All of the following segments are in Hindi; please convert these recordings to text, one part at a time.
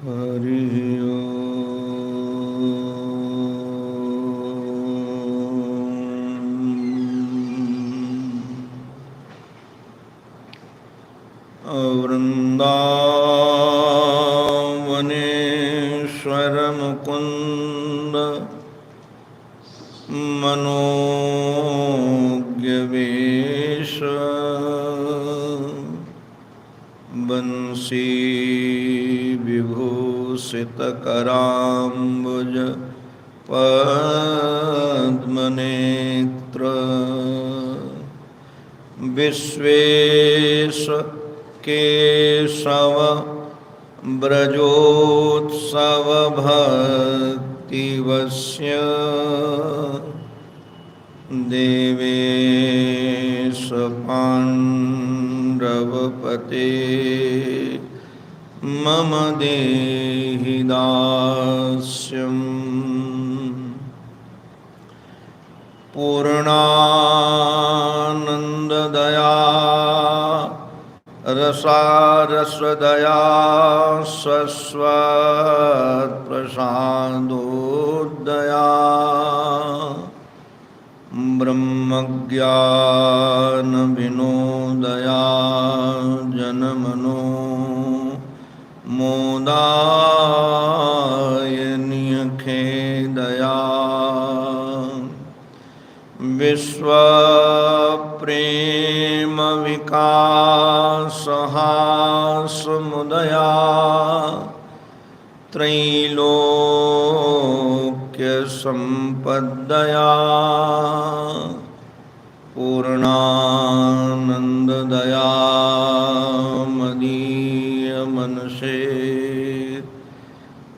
हरि वृंदावनेश्वर मुकुंद मनोज्ञवेश बंसी विभूषित कराम्बुज पद्मनेत्र विश्वेश केशव ब्रजोत्सव भक्तिवस्य देवेश पाण्डवपते मम देहि दास्यम् पूर्णानन्ददया रसारसदया स्वस्वत्प्रसादोदया ब्रह्मज्ञानविनोदया जनमनो मोदायनियखेदया विश्वप्रेमविकासहासमुदया त्रैलोक्यसम्पद्दया पूर्णानन्ददया मदीयमनसे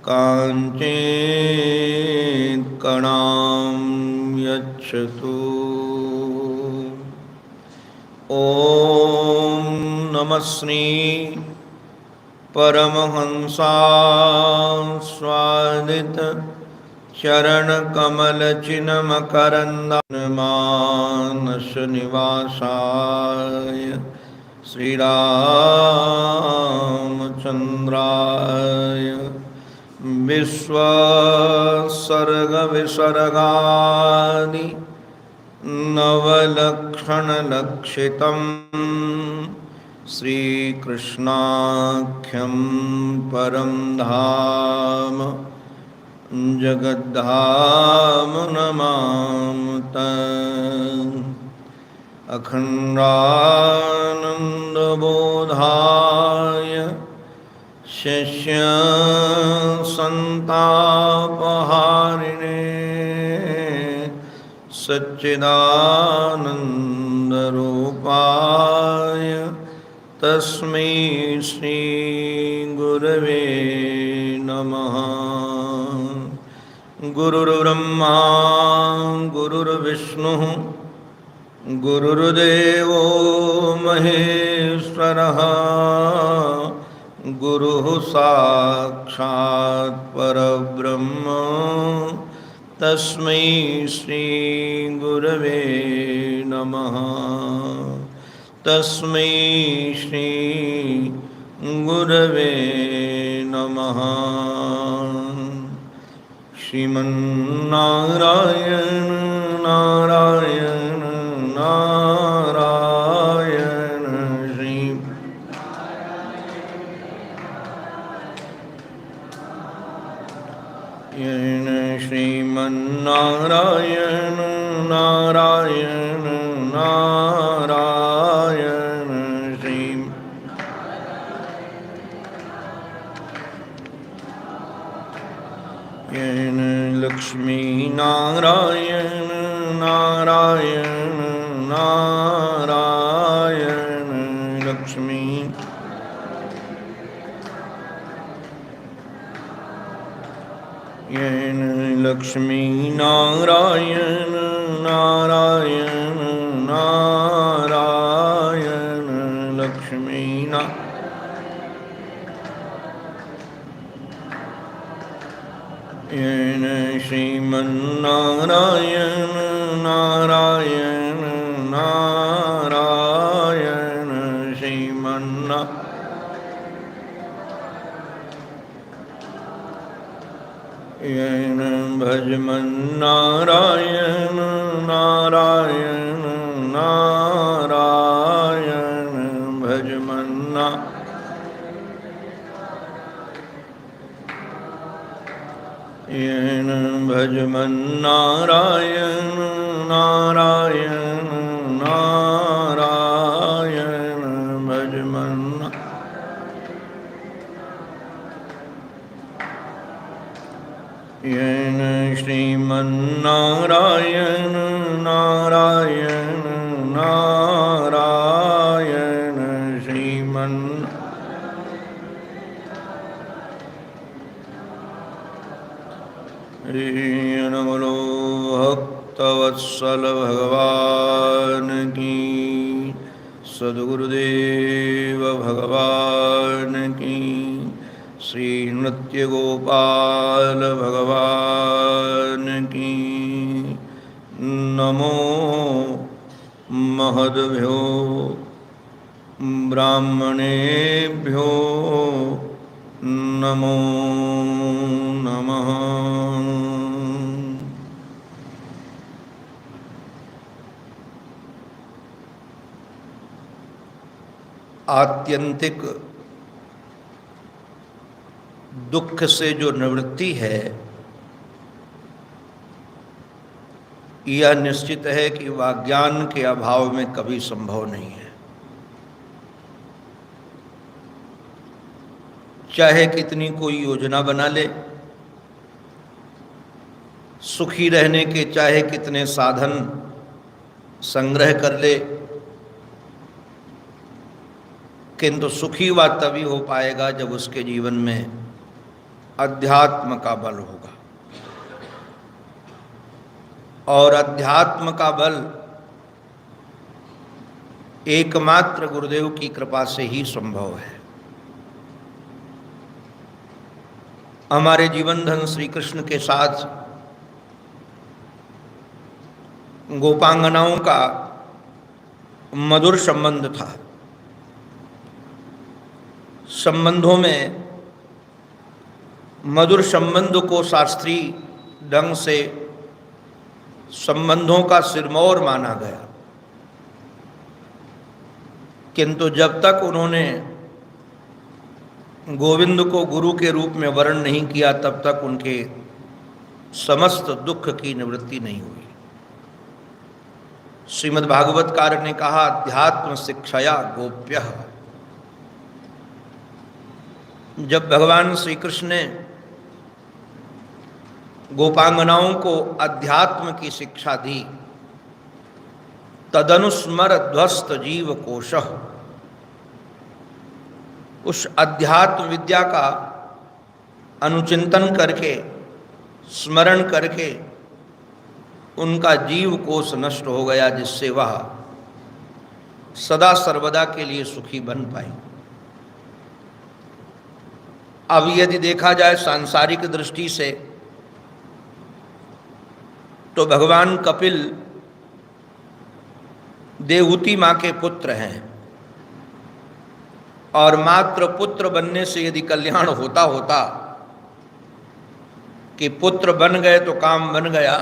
काञ्चित् कणां यच्छतु। ॐ नमः श्री परमहंसास्वादित चरणकमलचिन्मकरन्दायमानस निवासाय श्रीरामचन्द्राय विश्वसर्गविसर्गादि नवलक्षणलक्षितं श्रीकृष्णाख्यं परं धाम जगद्धाम नमामि अखण्डानन्दबोधाय शिष्यसन्तापहारिणे सच्चिदानन्दरूपाय तस्मै श्री गुरवे नमः। गुरुर्ब्रह्मा गुरुर्विष्णुः गुरुर्देवो महेश्वरः गुरुः साक्षात् परब्रह्म तस्मै श्री गुरवे नमः। तस्मै श्री गुरवे नमः। श्रीमन्नारायण नारायण नारायण श्रीमन्नारायण नारायण नारायण श्रीमन्नारायण लक्ष्मी नारायण नारायण नारायण लक्ष्मी लक्ष्मी नारायण नारायण नारायण लक्ष्मी नारायण श्रीमन्नारायण नारायण नारायण श्रीमन्नारायण येन भजमन्नारायण नारायण नारायण भजमन्ना येन भजमन्नारायण नारायण नारायण भजमन्ना येन श्रीमन्नारायण नारायण नारायण श्रीमन् नमो भक्तवत्सल भगवान की, सद्गुरुदेव भगवान की, श्री नृत्य गोपाल भगवान की। नमो महद्भ्यो ब्राह्मणेभ्यो नमो नमः। आत्यंतिक दुख से जो निवृत्ति है, यह निश्चित है कि वह ज्ञान के अभाव में कभी संभव नहीं है। चाहे कितनी कोई योजना बना ले, सुखी रहने के चाहे कितने साधन संग्रह कर ले, किंतु सुखी वह तभी हो पाएगा जब उसके जीवन में अध्यात्म का बल होगा। और अध्यात्म का बल एकमात्र गुरुदेव की कृपा से ही संभव है। हमारे जीवन धन श्री कृष्ण के साथ गोपांगनाओं का मधुर संबंध था। संबंधों में मधुर संबंध को शास्त्रीय ढंग से संबंधों का सिरमौर माना गया, किंतु जब तक उन्होंने गोविंद को गुरु के रूप में वर्ण नहीं किया, तब तक उनके समस्त दुख की निवृत्ति नहीं हुई। श्रीमद् भागवतकार ने कहा, अध्यात्म शिक्षया गोप्य। जब भगवान श्री कृष्ण ने गोपांगनाओं को अध्यात्म की शिक्षा दी, तदनुस्मर ध्वस्त जीव कोशः, उस अध्यात्म विद्या का अनुचिंतन करके, स्मरण करके उनका जीव कोश नष्ट हो गया, जिससे वह सदा सर्वदा के लिए सुखी बन पाए। अब यदि देखा जाए सांसारिक दृष्टि से, तो भगवान कपिल देवहूति माँ के पुत्र हैं, और मात्र पुत्र बनने से यदि कल्याण होता होता कि पुत्र बन गए तो काम बन गया,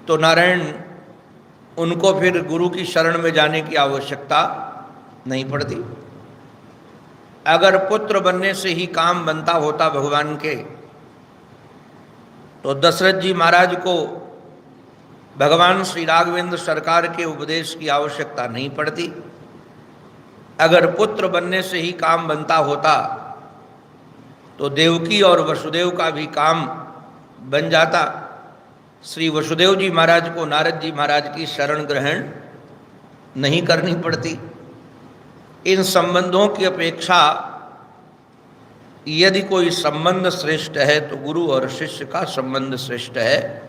तो नारायण उनको फिर गुरु की शरण में जाने की आवश्यकता नहीं पड़ती। अगर पुत्र बनने से ही काम बनता होता भगवान के, तो दशरथ जी महाराज को भगवान श्री राघवेंद्र सरकार के उपदेश की आवश्यकता नहीं पड़ती। अगर पुत्र बनने से ही काम बनता होता, तो देवकी और वसुदेव का भी काम बन जाता। श्री वसुदेव जी महाराज को नारद जी महाराज की शरण ग्रहण नहीं करनी पड़ती। इन संबंधों की अपेक्षा यदि कोई संबंध श्रेष्ठ है, तो गुरु और शिष्य का संबंध श्रेष्ठ है।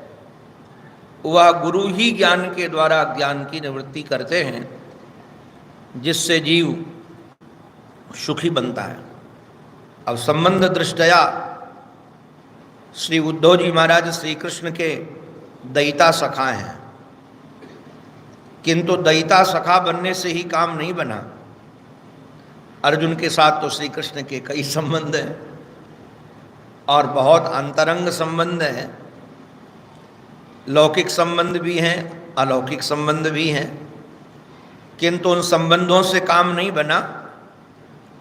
वह गुरु ही ज्ञान के द्वारा ज्ञान की निवृत्ति करते हैं, जिससे जीव सुखी बनता है। अब संबंध दृष्टया श्री उद्धव जी महाराज श्री कृष्ण के दयिता सखा हैं, किंतु दयिता सखा बनने से ही काम नहीं बना। अर्जुन के साथ तो श्री कृष्ण के कई संबंध हैं। और बहुत अंतरंग संबंध हैं, लौकिक संबंध भी हैं, अलौकिक संबंध भी हैं, किंतु उन संबंधों से काम नहीं बना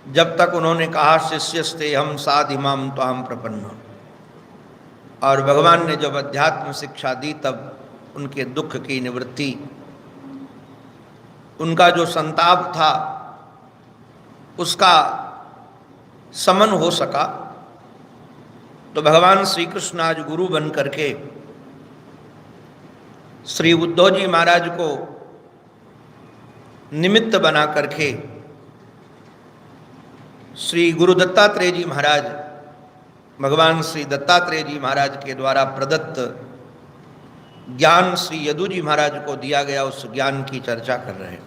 जब तक उन्होंने कहा शिष्यस्ते हम साधिमाम त्वाम प्रपन्न। और भगवान ने जब अध्यात्म शिक्षा दी तब उनके दुख की निवृत्ति, उनका जो संताप था उसका शमन हो सका। तो भगवान श्री कृष्ण आज गुरु बन करके श्री उद्धव जी महाराज को निमित्त बना करके श्री गुरु दत्तात्रेय जी महाराज, भगवान श्री दत्तात्रेय जी महाराज के द्वारा प्रदत्त ज्ञान श्री यदु जी महाराज को दिया गया उस ज्ञान की चर्चा कर रहे हैं।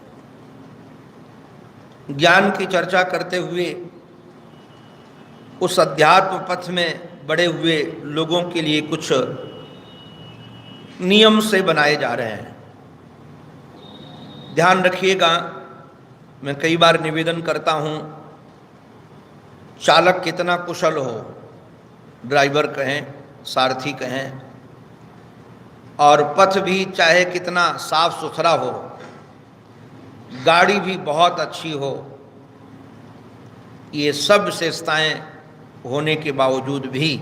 ज्ञान की चर्चा करते हुए उस अध्यात्म पथ में बढ़े हुए लोगों के लिए कुछ नियम से बनाए जा रहे हैं। ध्यान रखिएगा, मैं कई बार निवेदन करता हूँ, चालक कितना कुशल हो, ड्राइवर कहें, सारथी कहें, और पथ भी चाहे कितना साफ सुथरा हो, गाड़ी भी बहुत अच्छी हो, ये सब विशेषताएं होने के बावजूद भी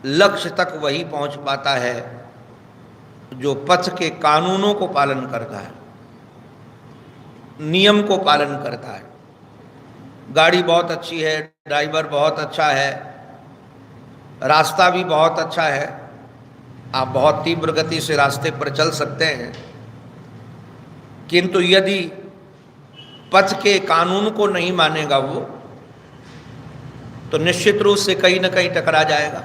लक्ष्य तक वही पहुंच पाता है जो पथ के कानूनों को पालन करता है, नियम को पालन करता है। गाड़ी बहुत अच्छी है, ड्राइवर बहुत अच्छा है, रास्ता भी बहुत अच्छा है, आप बहुत तीव्र गति से रास्ते पर चल सकते हैं, किंतु यदि पथ के कानून को नहीं मानेगा वो, तो निश्चित रूप से कहीं न कहीं टकरा जाएगा।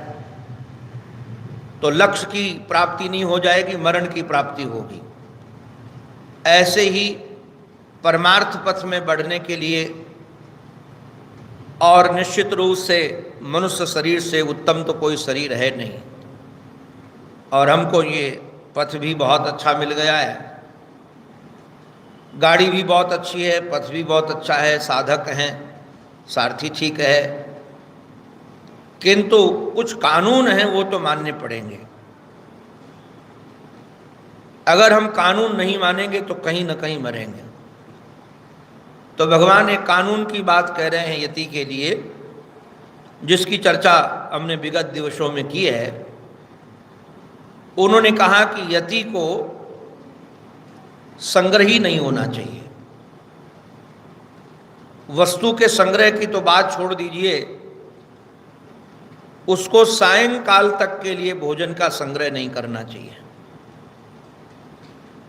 तो लक्ष्य की प्राप्ति नहीं हो जाएगी, मरण की प्राप्ति होगी। ऐसे ही परमार्थ पथ में बढ़ने के लिए, और निश्चित रूप से मनुष्य शरीर से उत्तम तो कोई शरीर है नहीं, और हमको ये पथ भी बहुत अच्छा मिल गया है, गाड़ी भी बहुत अच्छी है, पथ भी बहुत अच्छा है, साधक हैं, सारथी ठीक है, किंतु कुछ कानून हैं वो तो मानने पड़ेंगे। अगर हम कानून नहीं मानेंगे तो कहीं न कहीं मरेंगे। तो भगवान एक कानून की बात कह रहे हैं यति के लिए, जिसकी चर्चा हमने विगत दिवसों में की है। उन्होंने कहा कि यति को संग्रही नहीं होना चाहिए। वस्तु के संग्रह की तो बात छोड़ दीजिए, उसको सायंकाल तक के लिए भोजन का संग्रह नहीं करना चाहिए।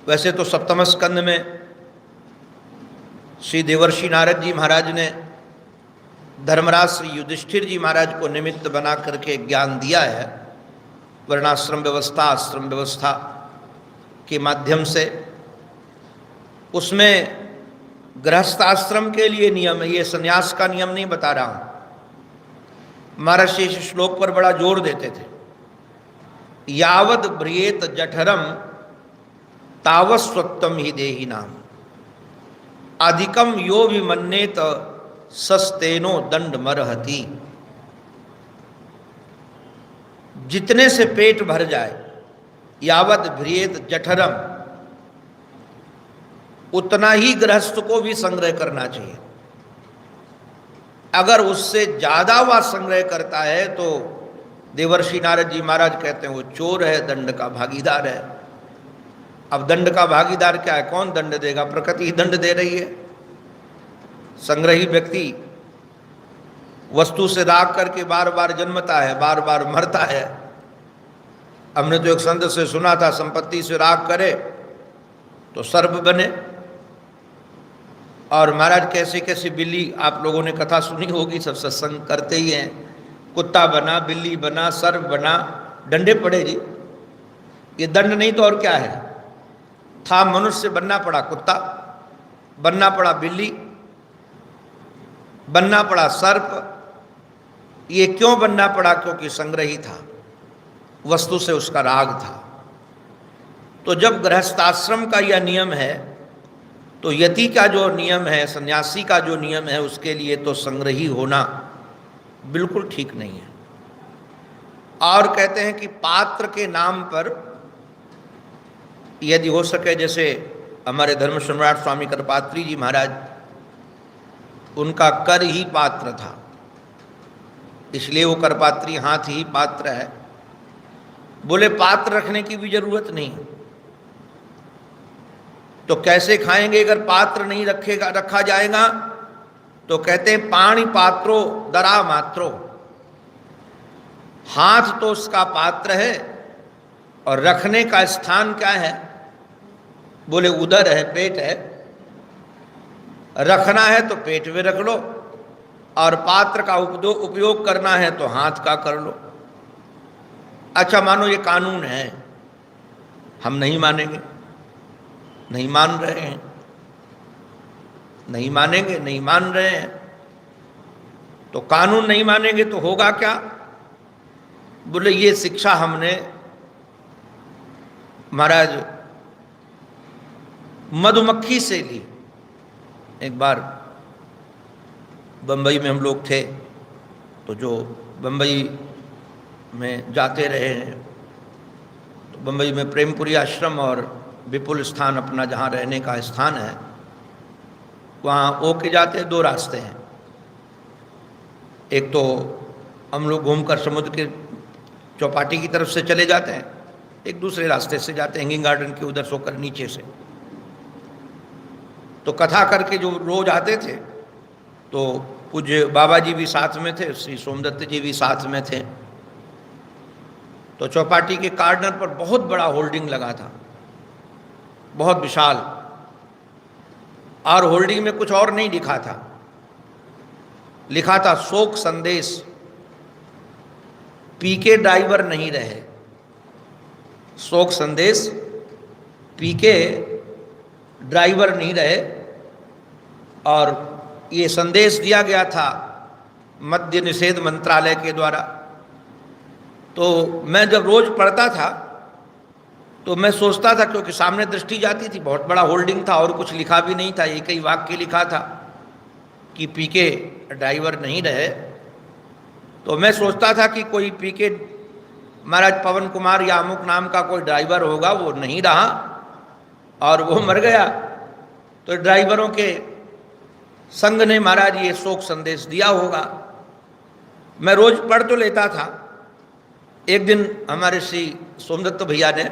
वैसे तो सप्तम स्कंद में श्री देवर्षि नारद जी महाराज ने धर्मराज श्री युधिष्ठिर जी महाराज को निमित्त बना करके ज्ञान दिया है, वर्णाश्रम व्यवस्था, आश्रम व्यवस्था के माध्यम से। उसमें गृहस्थाश्रम के लिए नियम है, ये संन्यास का नियम नहीं बता रहा हूँ। महर्षि इस श्लोक पर बड़ा जोर देते थे, यावद ब्रियेत जठरम तावत् स्वत्तम ही देहि नाम, अधिकम यो विमन्येत सस्तेनो दंड मरहति। जितने से पेट भर जाए, यावद ब्रियेत जठरम, उतना ही गृहस्थ को भी संग्रह करना चाहिए। अगर उससे ज्यादा वह संग्रह करता है तो देवर्षि नारद जी महाराज कहते हैं वो चोर है, दंड का भागीदार है। अब दंड का भागीदार क्या है? कौन दंड देगा? प्रकृति ही दंड दे रही है। संग्रही व्यक्ति वस्तु से राग करके बार बार जन्मता है, बार बार मरता है। हमने तो एक संत से सुना था, संपत्ति से राग करे तो सर्प बने। और महाराज कैसी कैसी बिल्ली, आप लोगों ने कथा सुनी होगी, सब सत्संग करते ही हैं, कुत्ता बना, बिल्ली बना, सर्प बना, डंडे पड़े जी। ये दंड नहीं तो और क्या है? था मनुष्य बनना पड़ा कुत्ता, बनना पड़ा बिल्ली, बनना पड़ा सर्प। ये क्यों बनना पड़ा? क्योंकि संग्रही था, वस्तु से उसका राग था। तो जब गृहस्थाश्रम का यह नियम है, तो यति का जो नियम है, सन्यासी का जो नियम है, उसके लिए तो संग्रही होना बिल्कुल ठीक नहीं है। और कहते हैं कि पात्र के नाम पर यदि हो सके, जैसे हमारे धर्म सम्राट स्वामी करपात्री जी महाराज, उनका कर ही पात्र था, इसलिए वो करपात्री हाथ ही पात्र है। बोले पात्र रखने की भी जरूरत नहीं, तो कैसे खाएंगे अगर पात्र नहीं रखा जाएगा? तो कहते हैं पाणी पात्रो दरा मात्रो, हाथ तो उसका पात्र है और रखने का स्थान क्या है? बोले उदर है, पेट है। रखना है तो पेट में रख लो, और पात्र का उपयोग करना है तो हाथ का कर लो। अच्छा मानो ये कानून है, हम नहीं मानेंगे, नहीं मान रहे हैं, नहीं मानेंगे, नहीं मान रहे हैं, तो कानून नहीं मानेंगे तो होगा क्या? बोले ये शिक्षा हमने महाराज मधुमक्खी से ली। एक बार बंबई में हम लोग थे, तो जो बंबई में जाते रहे हैं, तो बंबई में प्रेमपुरी आश्रम और विपुल स्थान अपना जहाँ रहने का स्थान है, वहाँ होके जाते 2 रास्ते हैं। एक तो हम लोग घूमकर समुद्र के चौपाटी की तरफ से चले जाते हैं, एक दूसरे रास्ते से जाते हैं हैंगिंग गार्डन के उधर सोकर नीचे से। तो कथा करके जो रोज आते थे, तो पूज्य बाबा जी भी साथ में थे, श्री सोमदत्त जी भी साथ में थे। तो चौपाटी के कॉर्नर पर बहुत बड़ा होल्डिंग लगा था, बहुत विशाल, और होल्डिंग में कुछ और नहीं लिखा था, लिखा था शोक संदेश, पीके ड्राइवर नहीं रहे। शोक संदेश, पीके ड्राइवर नहीं रहे। और ये संदेश दिया गया था मद्य निषेध मंत्रालय के द्वारा। तो मैं जब रोज पढ़ता था तो मैं सोचता था, क्योंकि सामने दृष्टि जाती थी, बहुत बड़ा होल्डिंग था और कुछ लिखा भी नहीं था, एक ही वाक्य लिखा था कि पीके ड्राइवर नहीं रहे। तो मैं सोचता था कि कोई पीके महाराज पवन कुमार या अमुक नाम का कोई ड्राइवर होगा, वो नहीं रहा और वो मर गया, तो ड्राइवरों के संघ ने महाराज ये शोक संदेश दिया होगा। मैं रोज पढ़ तो लेता था। एक दिन हमारे श्री सोमदत्त भैया ने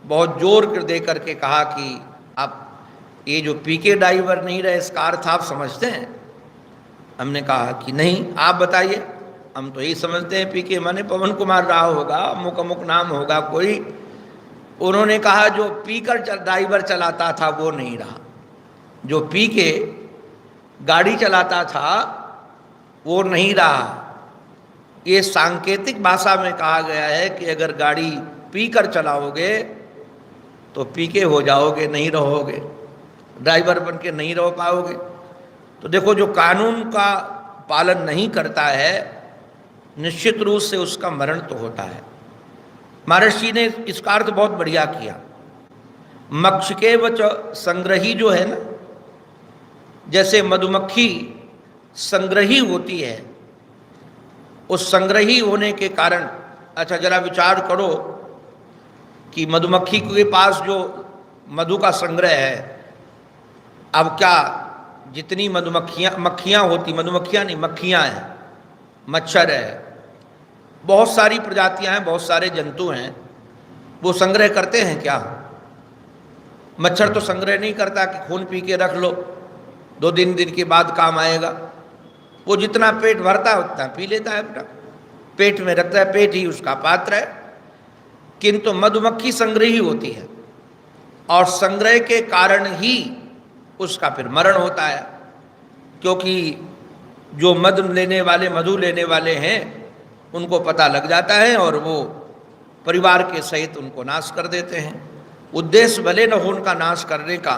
बहुत जोर कर दे करके कहा कि आप ये जो पीके ड्राइवर नहीं रहे, इसका अर्थ आप समझते हैं? हमने कहा कि नहीं, आप बताइए। हम तो यही समझते हैं पीके माने पवन कुमार रहा होगा, अमुक अमुक नाम होगा कोई। उन्होंने कहा जो पीकर ड्राइवर चलाता था वो नहीं रहा, जो पी के गाड़ी चलाता था वो नहीं रहा। ये सांकेतिक भाषा में कहा गया है कि अगर गाड़ी पीकर चलाओगे तो पीके हो जाओगे, नहीं रहोगे, ड्राइवर बन के नहीं रह पाओगे। तो देखो, जो कानून का पालन नहीं करता है, निश्चित रूप से उसका मरण तो होता है। महर्षि ने इसका अर्थ बहुत बढ़िया किया। मक्षके वच संग्रही जो है ना, जैसे मधुमक्खी संग्रही होती है, उस संग्रही होने के कारण, अच्छा जरा विचार करो कि मधुमक्खी के पास जो मधु का संग्रह है, अब क्या जितनी मक्खियाँ होती, मधुमक्खियाँ नहीं, मक्खियाँ हैं, मच्छर है, बहुत सारी प्रजातियां हैं, बहुत सारे जंतु हैं, वो संग्रह करते हैं क्या? मच्छर तो संग्रह नहीं करता कि खून पी के रख लो, 2-3 दिन के बाद काम आएगा। वो जितना पेट भरता है उतना पी लेता है, अपना पेट में रखता है, पेट ही उसका पात्र है। किंतु मधुमक्खी संग्रही होती है, और संग्रह के कारण ही उसका फिर मरण होता है, क्योंकि जो मधु लेने वाले हैं उनको पता लग जाता है और वो परिवार के सहित उनको नाश कर देते हैं। उद्देश्य भले न हो उनका नाश करने का,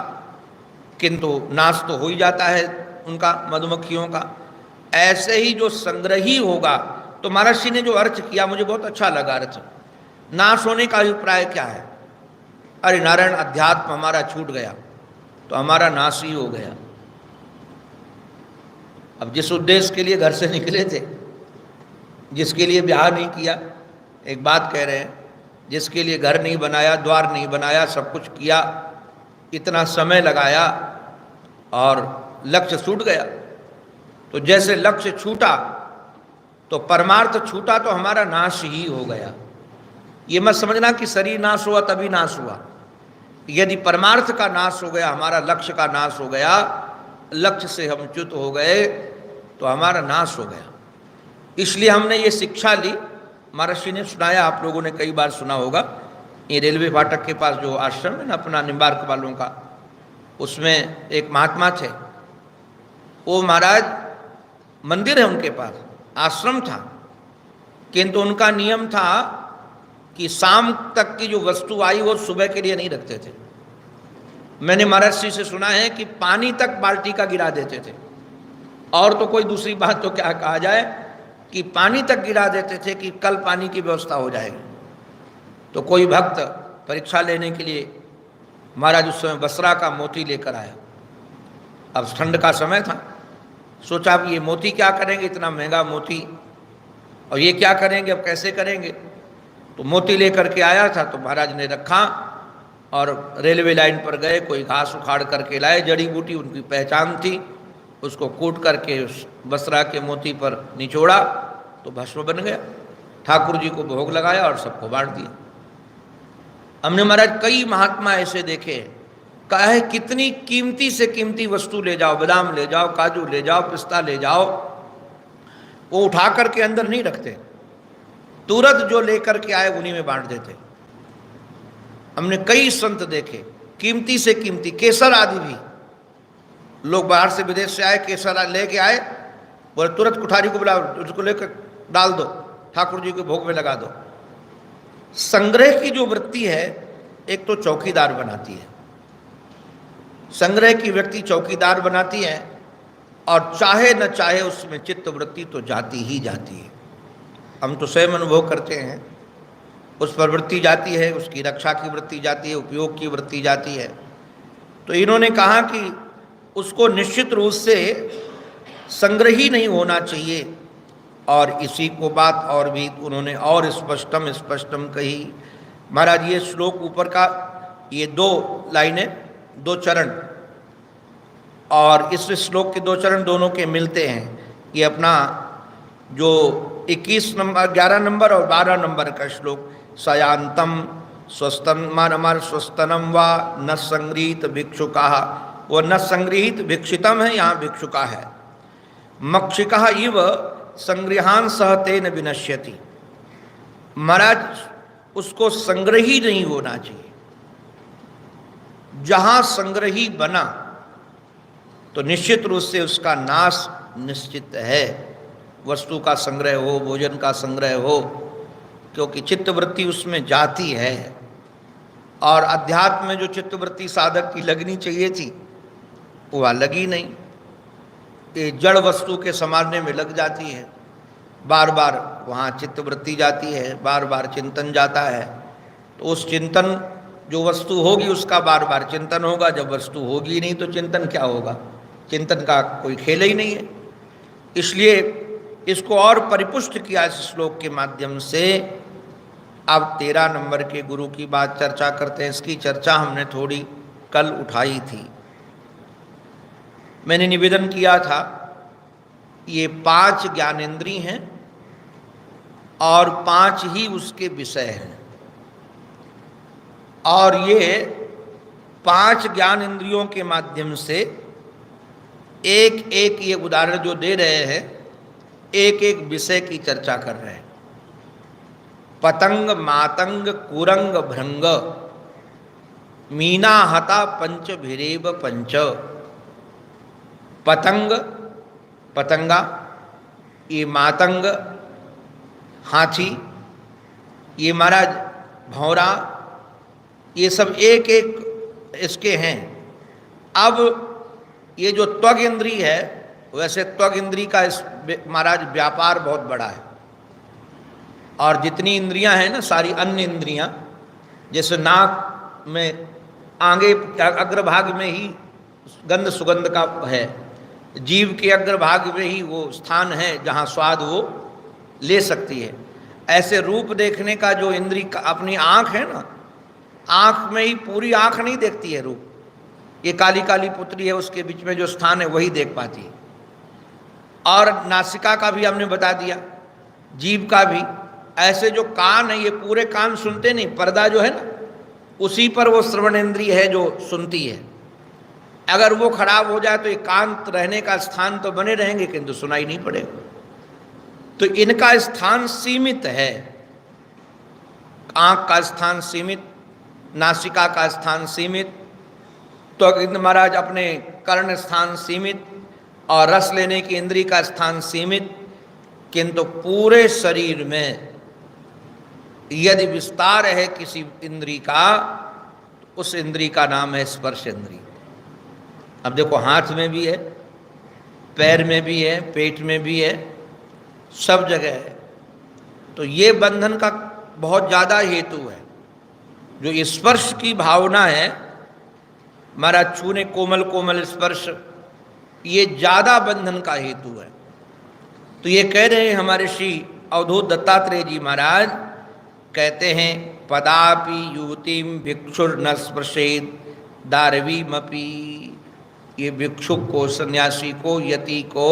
किंतु नाश तो हो ही जाता है उनका, मधुमक्खियों का। ऐसे ही जो संग्रही होगा, तो महर्षि ने जो अर्थ किया मुझे बहुत अच्छा लगा। अर्थ नाश होने का अभिप्राय क्या है? अरे नारायण, अध्यात्म हमारा छूट गया तो हमारा नाश ही हो गया। अब जिस उद्देश्य के लिए घर से निकले थे जिसके लिए ब्याह नहीं किया, एक बात कह रहे हैं, जिसके लिए घर नहीं बनाया, द्वार नहीं बनाया, सब कुछ किया, इतना समय लगाया और लक्ष्य छूट गया। तो जैसे लक्ष्य छूटा तो परमार्थ छूटा तो हमारा नाश ही हो गया। ये मत समझना कि शरीर नाश हुआ तभी नाश हुआ। यदि परमार्थ का नाश हो गया, हमारा लक्ष्य का नाश हो गया, लक्ष्य से हम च्युत हो गए तो हमारा नाश हो गया। इसलिए हमने ये शिक्षा ली। महर्षि ने सुनाया, आप लोगों ने कई बार सुना होगा, ये रेलवे फाटक के पास जो आश्रम है ना अपना निम्बार्क वालों का, उसमें एक महात्मा थे। वो महाराज मंदिर है उनके पास, आश्रम था, किंतु उनका नियम था कि शाम तक की जो वस्तु आई वो सुबह के लिए नहीं रखते थे। मैंने महर्षि से सुना है कि पानी तक बाल्टी का गिरा देते थे, और तो कोई दूसरी बात तो क्या कहा जाए कि पानी तक गिरा देते थे कि कल पानी की व्यवस्था हो जाएगी। तो कोई भक्त परीक्षा लेने के लिए महाराज उस समय बसरा का मोती लेकर आया। अब ठंड का समय था, सोचा अब ये मोती क्या करेंगे, इतना महंगा मोती, और ये क्या करेंगे, अब कैसे करेंगे। तो मोती लेकर के आया था, तो महाराज ने रखा और रेलवे लाइन पर गए, कोई घास उखाड़ करके लाए, जड़ी बूटी उनकी पहचान थी, उसको कूट करके उस बसरा के मोती पर निचोड़ा तो भस्म बन गया। ठाकुर जी को भोग लगाया और सबको बांट दिया। हमने महाराज कई महात्मा ऐसे देखे, कहा है कितनी कीमती से कीमती वस्तु ले जाओ, बादाम ले जाओ, काजू ले जाओ, पिस्ता ले जाओ, वो उठा करके अंदर नहीं रखते, तुरंत जो लेकर के आए उन्हीं में बांट देते। हमने कई संत देखे, कीमती से कीमती केसर आदि भी, लोग बाहर से विदेश से आए, केसर लेके आए, बोले तुरंत कुठारी को बुलाओ, उसको लेकर डाल दो, ठाकुर जी के भोग में लगा दो। संग्रह की जो वृत्ति है, एक तो चौकीदार बनाती है, संग्रह की व्यक्ति चौकीदार बनाती है, और चाहे न चाहे उसमें चित्त वृत्ति तो जाती ही जाती है। हम तो स्वयं अनुभव करते हैं, उस पर वृत्ति जाती है, उसकी रक्षा की वृत्ति जाती है, उपयोग की वृत्ति जाती है। तो इन्होंने कहा कि उसको निश्चित रूप से संग्रह ही नहीं होना चाहिए। और इसी को बात और भी उन्होंने और स्पष्टम कही। महाराज ये श्लोक ऊपर का, ये 2 लाइनें, 2 चरण, और इस श्लोक के 2 चरण दोनों के मिलते हैं। ये अपना जो 21 नंबर, 11 नंबर और 12 नंबर का श्लोक, सयांतम स्वस्तनम वा न संगृहीत भिक्षुका, वो न संगृहीत भिक्षितम है, यहाँ भिक्षुका है। मक्षिका इव संग्रहान सहतेन विनश्यति। महाराज उसको संग्रही नहीं होना चाहिए। जहां संग्रही बना तो निश्चित रूप से उसका नाश निश्चित है। वस्तु का संग्रह हो, भोजन का संग्रह हो, क्योंकि चित्तवृत्ति उसमें जाती है। और अध्यात्म में जो चित्तवृत्ति साधक की लगनी चाहिए थी वह लगी नहीं, ये जड़ वस्तु के संभालने में लग जाती है। बार बार वहाँ चित्तवृत्ति जाती है, बार बार चिंतन जाता है। तो उस चिंतन, जो वस्तु होगी उसका बार बार चिंतन होगा, जब वस्तु होगी नहीं तो चिंतन क्या होगा, चिंतन का कोई खेल ही नहीं है। इसलिए इसको और परिपुष्ट किया इस श्लोक के माध्यम से। अब 13 नंबर के गुरु की बात चर्चा करते हैं। इसकी चर्चा हमने थोड़ी कल उठाई थी। मैंने निवेदन किया था, ये 5 ज्ञानेंद्रिय हैं और 5 ही उसके विषय हैं, और ये 5 ज्ञान इंद्रियों के माध्यम से एक एक ये उदाहरण जो दे रहे हैं, एक एक विषय की चर्चा कर रहे हैं। पतंग मातंग कुरंग भृंग मीना हता पंच भिरेव पंच। पतंग, पतंगा, ये मातंग हाथी, ये महाराज भौरा, ये सब एक एक इसके हैं। अब ये जो त्वग इंद्री है, वैसे त्वग इंद्री का इस महाराज व्यापार बहुत बड़ा है, और जितनी इंद्रियां हैं ना, सारी अन्य इंद्रियां, जैसे नाक में आगे अग्रभाग में ही गंध सुगंध का है, जीव के अग्रभाग में ही वो स्थान है जहाँ स्वाद वो ले सकती है। ऐसे रूप देखने का जो इंद्री अपनी आंख है ना, आंख में ही पूरी आंख नहीं देखती है रूप। ये काली काली पुतली है, उसके बीच में जो स्थान है वही देख पाती है। और नासिका का भी हमने बता दिया, जीभ का भी। ऐसे जो कान है, ये पूरे कान सुनते नहीं, पर्दा जो है ना उसी पर वो श्रवण इंद्रिय है जो सुनती है। अगर वो खराब हो जाए तो एकांत रहने का स्थान तो बने रहेंगे किंतु सुनाई नहीं पड़ेगा। तो इनका स्थान सीमित है, आंख का स्थान सीमित, नासिका का स्थान सीमित, तो महाराज अपने कर्ण स्थान सीमित और रस लेने की इंद्री का स्थान सीमित, किंतु पूरे शरीर में यदि विस्तार है किसी इंद्री का, तो उस इंद्री का नाम है स्पर्श इंद्री। अब देखो, हाथ में भी है, पैर में भी है, पेट में भी है, सब जगह है। तो ये बंधन का बहुत ज़्यादा हेतु है। जो स्पर्श की भावना है, हमारा छूने कोमल कोमल स्पर्श, ये ज़्यादा बंधन का हेतु है। तो ये कह रहे हैं हमारे श्री अवधूत दत्तात्रेय जी महाराज, कहते हैं पदापि युवतीम भिक्षुर न स्पर्शेद दारवीमपि। ये भिक्षुक को, सन्यासी को, यति को,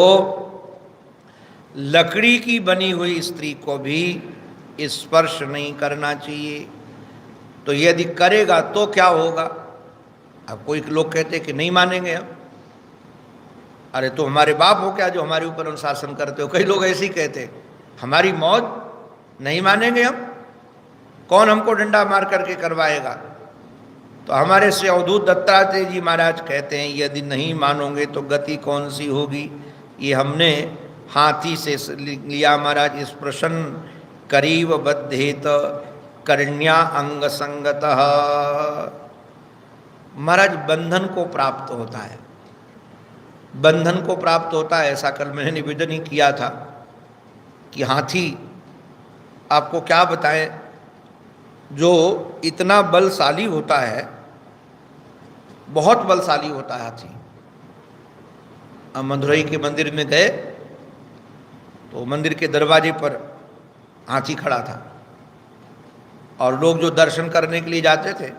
लकड़ी की बनी हुई स्त्री को भी स्पर्श नहीं करना चाहिए। तो यदि करेगा तो क्या होगा? अब कोई लोग कहते कि नहीं मानेंगे हम, अरे तो हमारे बाप हो क्या जो हमारे ऊपर अनुशासन करते हो। कई लोग ऐसे ही कहते, हमारी मौत नहीं मानेंगे हम, कौन हमको डंडा मार करके करवाएगा। तो हमारे से अवधूत दत्तात्रेय जी महाराज कहते हैं, यदि नहीं मानोगे तो गति कौन सी होगी। ये हमने हाथी से लिया महाराज। इस प्रश्न करीब बद्धेत करण्या अंग संगतः। महाराज बंधन को प्राप्त होता है, बंधन को प्राप्त होता है। ऐसा कल मैंने निवेदन ही किया था कि हाथी, आपको क्या बताएं, जो इतना बलशाली होता है, बहुत बलशाली होता है हाथी। अब मदुरई के मंदिर में गए तो मंदिर के दरवाजे पर हाथी खड़ा था, और लोग जो दर्शन करने के लिए जाते थे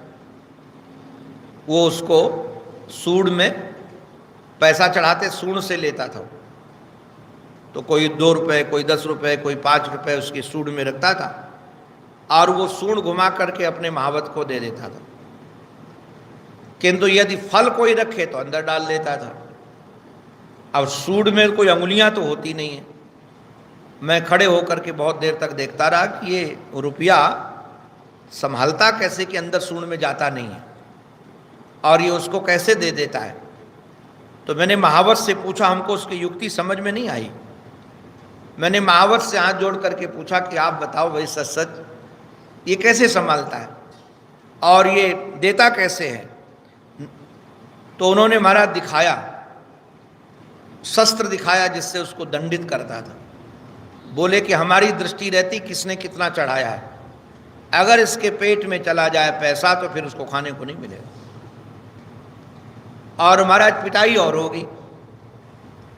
वो उसको सूंड में पैसा चढ़ाते, सूंड से लेता था। तो कोई 2 रुपये, कोई 10 रुपये, कोई 5 रुपये उसकी सूंड में रखता था, और वो सूंड घुमा करके अपने महावत को दे देता था। किंतु यदि फल कोई रखे तो अंदर डाल देता था। अब सूंड में कोई अंगुलियां तो होती नहीं है। मैं खड़े होकर के बहुत देर तक देखता रहा कि ये रुपया संभालता कैसे कि अंदर सूंड में जाता नहीं है, और ये उसको कैसे दे देता है। तो मैंने महावत से पूछा, हमको उसकी युक्ति समझ में नहीं आई। मैंने महावत से हाथ जोड़ करके पूछा कि आप बताओ भाई, सच सच ये कैसे संभालता है और ये देता कैसे है। तो उन्होंने महाराज दिखाया, शस्त्र दिखाया जिससे उसको दंडित करता था। बोले कि हमारी दृष्टि रहती किसने कितना चढ़ाया है, अगर इसके पेट में चला जाए पैसा तो फिर उसको खाने को नहीं मिलेगा, और महाराज पिटाई और होगी।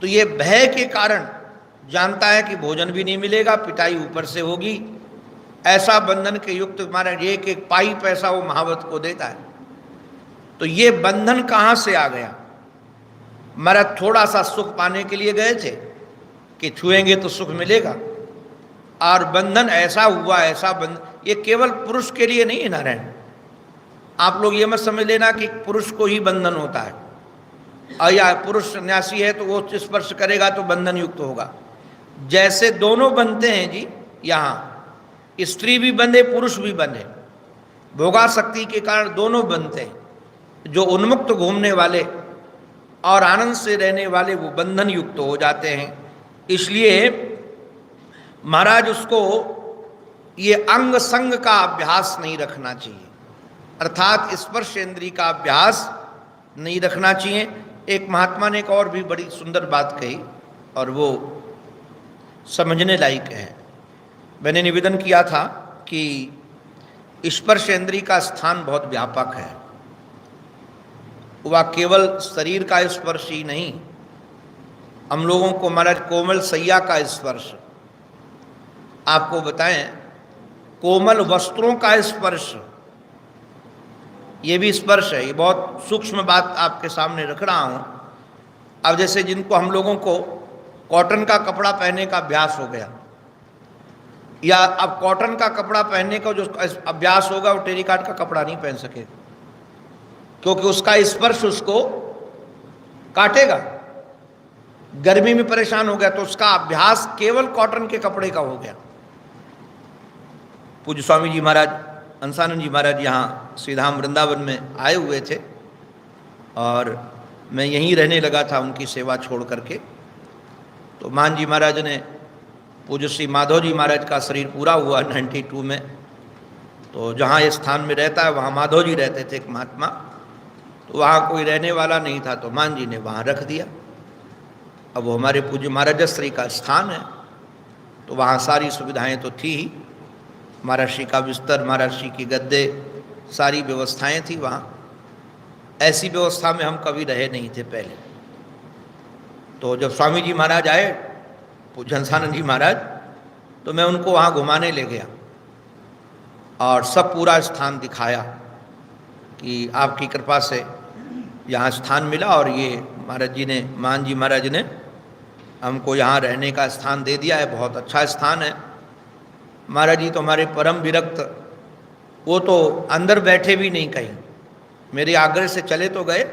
तो ये भय के कारण जानता है कि भोजन भी नहीं मिलेगा, पिटाई ऊपर से होगी। ऐसा बंधन के युक्त महाराज एक एक पाई पैसा वो महावत को देता है। तो ये बंधन कहाँ से आ गया? महाराज थोड़ा सा सुख पाने के लिए गए थे कि छुएंगे तो सुख मिलेगा, और बंधन ऐसा हुआ, ऐसा बंधन, ये केवल पुरुष के लिए नहीं है नारायण। आप लोग ये मत समझ लेना कि पुरुष को ही बंधन होता है, और या पुरुष सन्यासी है तो वो स्पर्श करेगा तो बंधन युक्त होगा। जैसे दोनों बनते हैं जी, यहाँ स्त्री भी बंधे, पुरुष भी बंधे, भोगासक्ति के कारण दोनों बनते हैं। जो उन्मुक्त घूमने वाले और आनंद से रहने वाले वो बंधन युक्त हो जाते हैं। इसलिए महाराज उसको ये अंग संग का अभ्यास नहीं रखना चाहिए, अर्थात स्पर्श इंद्री का अभ्यास नहीं रखना चाहिए। एक महात्मा ने एक और भी बड़ी सुंदर बात कही, और वो समझने लायक है। मैंने निवेदन किया था कि स्पर्श इंद्री का स्थान बहुत व्यापक है। वह केवल शरीर का स्पर्श ही नहीं, हम लोगों को महाराज कोमल सैया का स्पर्श, आपको बताएं, कोमल वस्त्रों का स्पर्श, ये भी स्पर्श है। ये बहुत सूक्ष्म बात आपके सामने रख रहा हूं। अब जैसे जिनको हम लोगों को कॉटन का कपड़ा पहनने का अभ्यास हो गया, या अब कॉटन का कपड़ा पहनने का जो अभ्यास होगा वो टेरिकॉट का कपड़ा नहीं पहन सके, क्योंकि उसका स्पर्श उसको काटेगा। गर्मी में परेशान हो गया तो उसका अभ्यास केवल कॉटन के कपड़े का हो गया। पूज्य स्वामी जी महाराज, हंसानंद जी महाराज यहाँ श्रीधाम वृंदावन में आए हुए थे और मैं यहीं रहने लगा था उनकी सेवा छोड़ करके। तो मान जी महाराज ने, पूज्य श्री माधव जी महाराज का शरीर पूरा हुआ 92 में, तो जहाँ ये स्थान में रहता है वहाँ माधव जी रहते थे, एक महात्मा। तो वहाँ कोई रहने वाला नहीं था, तो मान जी ने वहाँ रख दिया। अब वो हमारे पूज्य महाराज श्री का स्थान है, तो वहाँ सारी सुविधाएं तो थी ही। महाराज श्री का बिस्तर, महाराज श्री की गद्दे, सारी व्यवस्थाएं थी वहाँ। ऐसी व्यवस्था में हम कभी रहे नहीं थे पहले। तो जब स्वामी जी महाराज आए, पूज्य हंसानंद जी महाराज, तो मैं उनको वहाँ घुमाने ले गया और सब पूरा स्थान दिखाया कि आपकी कृपा से यहाँ स्थान मिला और ये महाराज जी ने, मान जी महाराज ने हमको यहाँ रहने का स्थान दे दिया है। बहुत अच्छा स्थान है। महाराज जी तो हमारे परम विरक्त, वो तो अंदर बैठे भी नहीं कहीं, मेरे आग्रह से चले तो गए,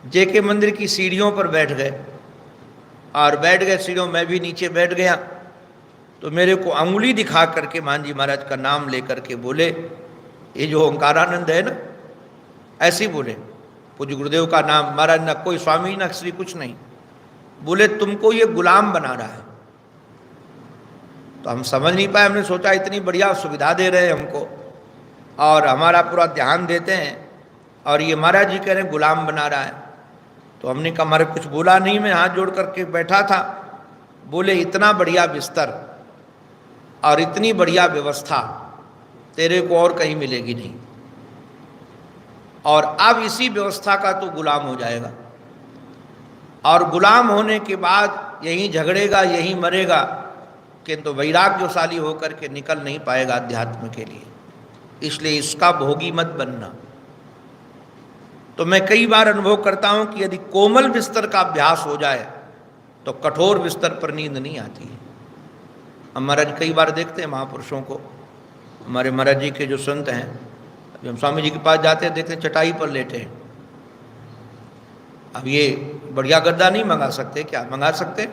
जेके मंदिर की सीढ़ियों पर बैठ गए और बैठ गए सीढ़ियों, मैं भी नीचे बैठ गया। तो मेरे को अंगुली दिखा करके मान जी महाराज का नाम लेकर के बोले, ये जो ओंकारानंद है ना, ऐसे ही बोले, पूज्य गुरुदेव का नाम। महाराज ना कोई स्वामी ना श्री कुछ नहीं, बोले तुमको ये गुलाम बना रहा है। तो हम समझ नहीं पाए। हमने सोचा इतनी बढ़िया सुविधा दे रहे हैं हमको और हमारा पूरा ध्यान देते हैं, और ये महाराज जी कह रहे हैं गुलाम बना रहा है। तो हमने कहा, हमारे कुछ बोला नहीं, मैं हाथ जोड़ करके बैठा था। बोले इतना बढ़िया बिस्तर और इतनी बढ़िया व्यवस्था तेरे को और कहीं मिलेगी नहीं, और अब इसी व्यवस्था का तू गुलाम हो जाएगा, और गुलाम होने के बाद यहीं झगड़ेगा, यहीं मरेगा, किंतु वैराग्यशाली होकर के निकल नहीं पाएगा अध्यात्म के लिए। इसलिए इसका भोगी मत बनना। तो मैं कई बार अनुभव करता हूं कि यदि कोमल बिस्तर का अभ्यास हो जाए तो कठोर बिस्तर पर नींद नहीं आती है। हम महाराज कई बार देखते हैं महापुरुषों को, हमारे महाराज जी के जो संत हैं, अभी हम स्वामी जी के पास जाते हैं, देखते हैं चटाई पर लेटे हैं। अब ये बढ़िया गद्दा नहीं मंगा सकते क्या? मंगा सकते,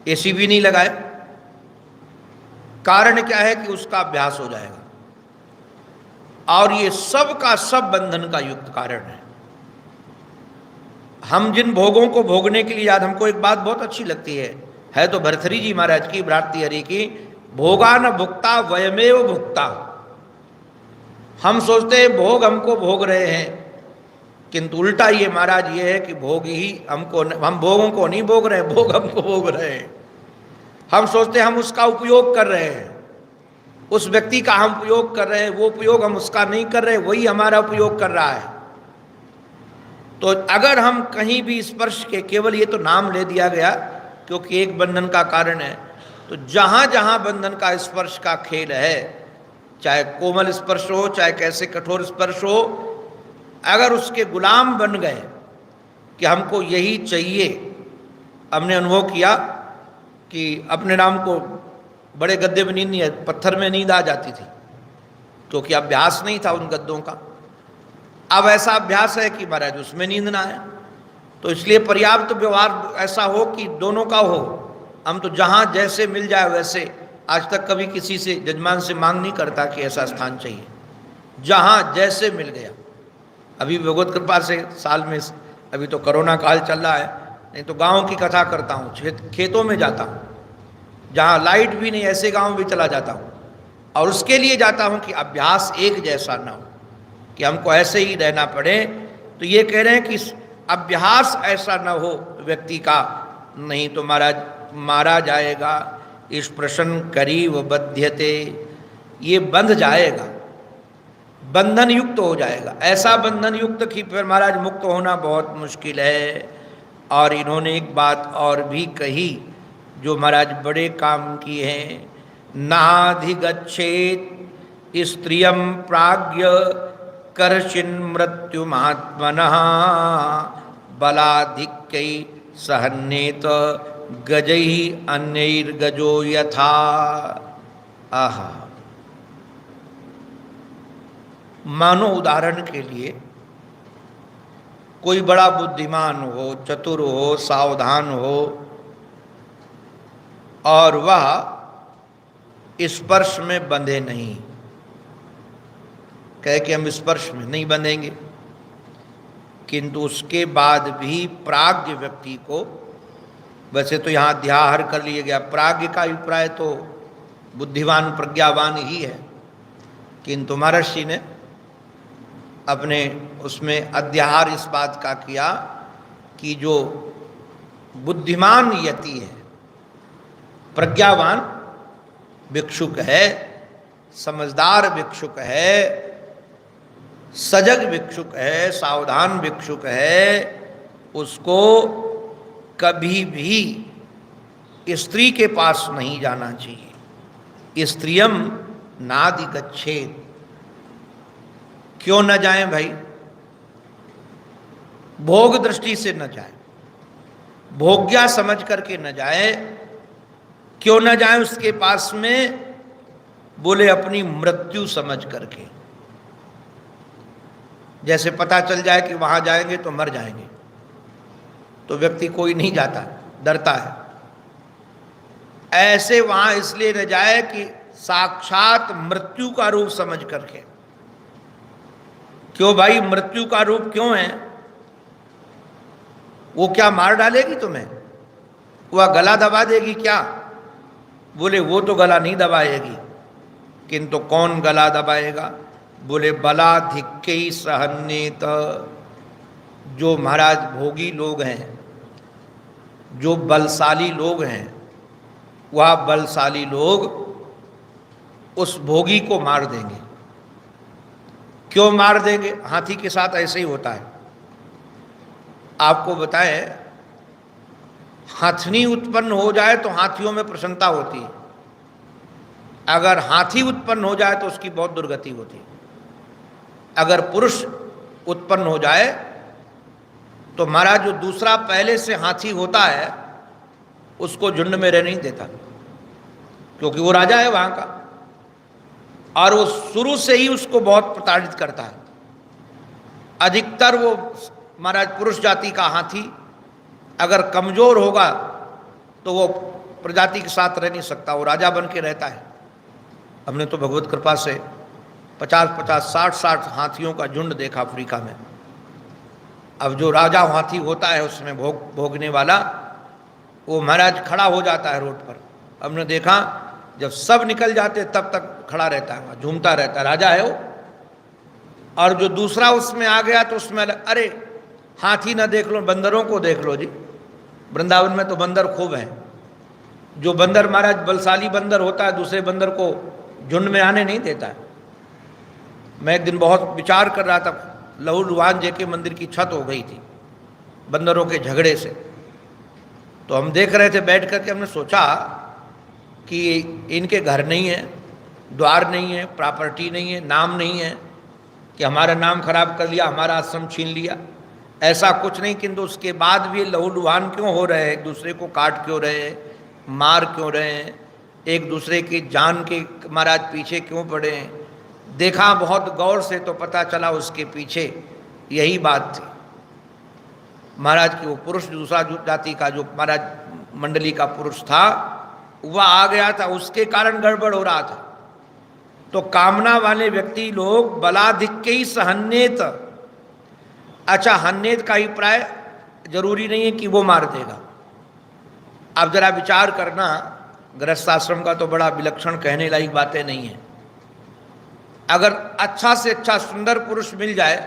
एसी भी नहीं लगाए। कारण क्या है कि उसका अभ्यास हो जाएगा, और ये सब का सब बंधन का युक्त कारण है। हम जिन भोगों को भोगने के लिए याद, हमको एक बात बहुत अच्छी लगती है तो भरथरी जी महाराज की, भारती हरि की, भोगा न भुक्ता वयमेव भुक्ता। हम सोचते हैं भोग हमको भोग रहे हैं, किंतु उल्टा ये महाराज ये है कि भोग ही हमको, हम भोगों को नहीं भोग रहे, भोग हमको भोग रहे हैं। हम सोचते हैं हम उसका उपयोग कर रहे हैं, उस व्यक्ति का हम उपयोग कर रहे हैं, वो उपयोग हम उसका नहीं कर रहे, वही हमारा उपयोग कर रहा है। तो अगर हम कहीं भी स्पर्श के, केवल ये तो नाम ले दिया गया क्योंकि एक बंधन का कारण है, तो जहाँ जहाँ बंधन का स्पर्श का खेल है, चाहे कोमल स्पर्श हो, चाहे कैसे कठोर स्पर्श हो, अगर उसके गुलाम बन गए कि हमको यही चाहिए। हमने अनुभव किया कि अपने नाम को बड़े गद्दे में नींद नहीं है, पत्थर में नींद आ जाती थी, क्योंकि अभ्यास नहीं था उन गद्दों का। अब ऐसा अभ्यास है कि महाराज उसमें नींद ना आए। तो इसलिए पर्याप्त व्यवहार ऐसा हो कि दोनों का हो। हम तो जहाँ जैसे मिल जाए वैसे, आज तक कभी किसी से, जजमान से मांग नहीं करता कि ऐसा स्थान चाहिए, जहाँ जैसे मिल गया। अभी भगवत कृपा से साल में, अभी तो कोरोना काल चल रहा है, नहीं तो गाँव की कथा करता हूँ, खेतों में जाता हूँ, जहाँ लाइट भी नहीं, ऐसे गांव भी चला जाता हूँ, और उसके लिए जाता हूँ कि अभ्यास एक जैसा ना हो, कि हमको ऐसे ही रहना पड़े। तो ये कह रहे हैं कि अभ्यास ऐसा ना हो व्यक्ति का, नहीं तो महाराज मारा जाएगा। इस प्रश्न करीब बध्यते, ये बंध जाएगा, बंधन युक्त हो जाएगा, ऐसा बंधन युक्त कि फिर महाराज मुक्त होना बहुत मुश्किल है। और इन्होंने एक बात और भी कही, जो महाराज बड़े काम की हैं। नाधिगच्छेत स्त्रियं प्राज्ञ कर्षिन् मृत्युमात्मनः बलाधिक्यै सहन्येत गजैः अन्यैर्गजो यथा। आहा, मानो उदाहरण के लिए कोई बड़ा बुद्धिमान हो, चतुर हो, सावधान हो, और वह स्पर्श में बंधे नहीं। कहे कि हम स्पर्श में नहीं बंधेंगे, किंतु उसके बाद भी प्राज्ञ व्यक्ति को, वैसे तो यहाँ अध्याहार कर लिया गया, प्राज्ञ का अभिप्राय तो बुद्धिमान प्रज्ञावान ही है, किंतु महर्षि ने अपने उसमें अध्याहार इस बात का किया कि जो बुद्धिमान यति है, प्रज्ञावान भिक्षुक है, समझदार भिक्षुक है, सजग भिक्षुक है, सावधान भिक्षुक है, उसको कभी भी स्त्री के पास नहीं जाना चाहिए। स्त्रियम नाधिगच्छेत। क्यों न जाएं भाई? भोग दृष्टि से न जाए, भोग्या समझ करके न जाए। क्यों न जाए उसके पास में? बोले अपनी मृत्यु समझ करके। जैसे पता चल जाए कि वहां जाएंगे तो मर जाएंगे, तो व्यक्ति कोई नहीं जाता, डरता है। ऐसे वहां इसलिए न जाए कि साक्षात मृत्यु का रूप समझ करके। क्यों भाई? मृत्यु का रूप क्यों है? वो क्या मार डालेगी तुम्हें? वह गला दबा देगी क्या? बोले वो तो गला नहीं दबाएगी, किंतु कौन गला दबाएगा? बोले बलाधिक्य सहन्येत। जो महाराज भोगी लोग हैं, जो बलशाली लोग हैं, वह बलशाली लोग उस भोगी को मार देंगे। क्यों मार देंगे? हाथी के साथ ऐसे ही होता है। आपको बताएं, हाथनी उत्पन्न हो जाए तो हाथियों में प्रसन्नता होती है, अगर हाथी उत्पन्न हो जाए तो उसकी बहुत दुर्गति होती है। अगर पुरुष उत्पन्न हो जाए तो महाराज जो दूसरा पहले से हाथी होता है उसको झुंड में रह नहीं देता, क्योंकि वो राजा है वहां का, और वो शुरू से ही उसको बहुत प्रताड़ित करता है। अधिकतर वो महाराज पुरुष जाति का हाथी अगर कमजोर होगा तो वो प्रजाति के साथ रह नहीं सकता, वो राजा बन के रहता है। हमने तो भगवत कृपा से 50-50, 60-60 हाथियों का झुंड देखा अफ्रीका में। अब जो राजा हाथी होता है उसमें भोगने वाला, वो महाराज खड़ा हो जाता है रोड पर। हमने देखा जब सब निकल जाते तब तक खड़ा रहता है, झूमता रहता है, राजा है वो। और जो दूसरा उसमें आ गया तो उसमें अरे हाथी ना देख लो, बंदरों को देख लो जी। वृंदावन में तो बंदर खूब हैं। जो बंदर महाराज बलशाली बंदर होता है, दूसरे बंदर को झुंड में आने नहीं देता है। मैं एक दिन बहुत विचार कर रहा था, लहू लुहान जी के मंदिर की छत हो गई थी बंदरों के झगड़े से। तो हम देख रहे थे बैठ करके, हमने सोचा कि इनके घर नहीं है, द्वार नहीं है, प्रॉपर्टी नहीं है, नाम नहीं है, कि हमारा नाम खराब कर लिया, हमारा आश्रम छीन लिया, ऐसा कुछ नहीं। किंतु उसके बाद भी लहू लुहान क्यों हो रहे हैं? एक दूसरे को काट क्यों रहे हैं? मार क्यों रहे हैं? एक दूसरे की जान के महाराज पीछे क्यों पड़े हैं? देखा बहुत गौर से तो पता चला उसके पीछे यही बात थी महाराज की। वो पुरुष दूसरा जाति का जो महाराज मंडली का पुरुष था वह आ गया था, उसके कारण गड़बड़ हो रहा था। तो कामना वाले व्यक्ति लोग बलाधिक्य ही सहन्येत। अच्छा, हन्येत का अभिप्राय जरूरी नहीं है कि वो मार देगा। आप जरा विचार करना, गृहस्थाश्रम का तो बड़ा विलक्षण कहने लायक बातें नहीं है। अगर अच्छा से अच्छा सुंदर पुरुष मिल जाए,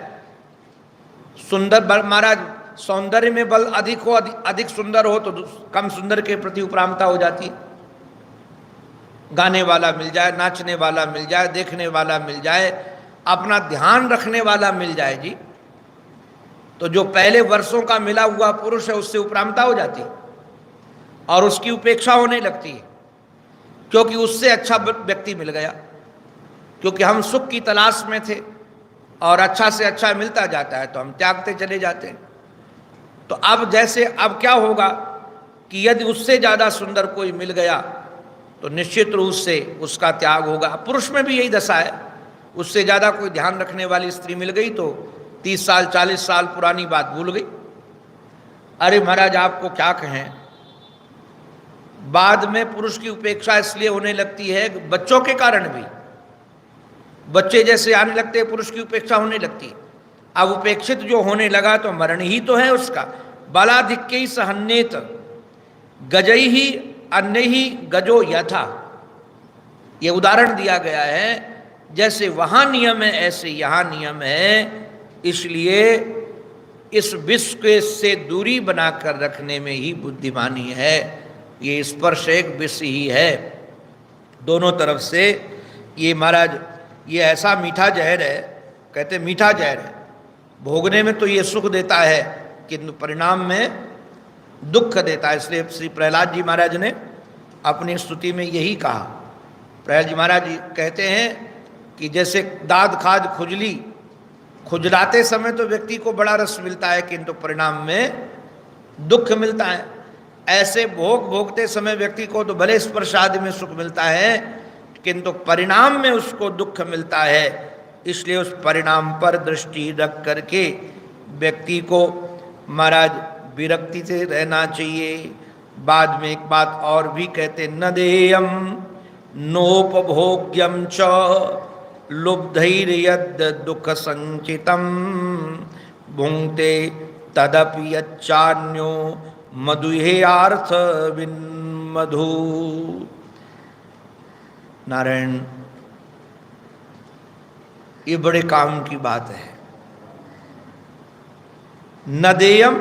सुंदर बल महाराज सौंदर्य में बल अधिक हो, अधिक सुंदर हो तो कम सुंदर के प्रति उपरामता हो जाती है। गाने वाला मिल जाए, नाचने वाला मिल जाए, देखने वाला मिल जाए, अपना ध्यान रखने वाला मिल जाए जी, तो जो पहले वर्षों का मिला हुआ पुरुष है उससे उपरामता हो जाती है। और उसकी उपेक्षा होने लगती है, क्योंकि उससे अच्छा व्यक्ति मिल गया। क्योंकि हम सुख की तलाश में थे और अच्छा से अच्छा मिलता जाता है तो हम त्यागते चले जाते हैं। तो अब जैसे अब क्या होगा कि यदि उससे ज़्यादा सुंदर कोई मिल गया तो निश्चित रूप से उसका त्याग होगा। पुरुष में भी यही दशा है, उससे ज़्यादा कोई ध्यान रखने वाली स्त्री मिल गई तो 30 साल 40 साल पुरानी बात भूल गई। अरे महाराज आपको क्या कहें, बाद में पुरुष की उपेक्षा इसलिए होने लगती है, बच्चों के कारण भी। बच्चे जैसे आने लगते हैं पुरुष की उपेक्षा होने लगती है। अब उपेक्षित जो होने लगा तो मरण ही तो है उसका। बलाधिक्य सहन्येत गजई ही अन्य ही गजो यथा, ये उदाहरण दिया गया है। जैसे वहां नियम है ऐसे यहां नियम है, इसलिए इस विश्व के से दूरी बनाकर रखने में ही बुद्धिमानी है। ये स्पर्श एक विष ही है, दोनों तरफ से। ये महाराज ये ऐसा मीठा जहर है, कहते मीठा जहर है, भोगने में तो ये सुख देता है किंतु परिणाम में दुख देता है। इसलिए श्री प्रहलाद जी महाराज ने अपनी स्तुति में यही कहा। प्रहलाद जी महाराज जी कहते हैं कि जैसे दाद खाद खुजली, खुजलाते समय तो व्यक्ति को बड़ा रस मिलता है किंतु परिणाम में दुख मिलता है, ऐसे भोग भोगते समय व्यक्ति को तो भले स्पर्श आदि में सुख मिलता है किंतु परिणाम में उसको दुख मिलता है। इसलिए उस परिणाम पर दृष्टि रख करके व्यक्ति को महाराज विरक्ति से रहना चाहिए। बाद में एक बात और भी कहते, न देयम नोपभोग्यम च लुब्धैर्यद दुख संचितम भुंक्ते तदपि यच्चान्यो मधुहेयार्थ विन्मधु। नारायण, ये बड़े काम की बात है। न देयम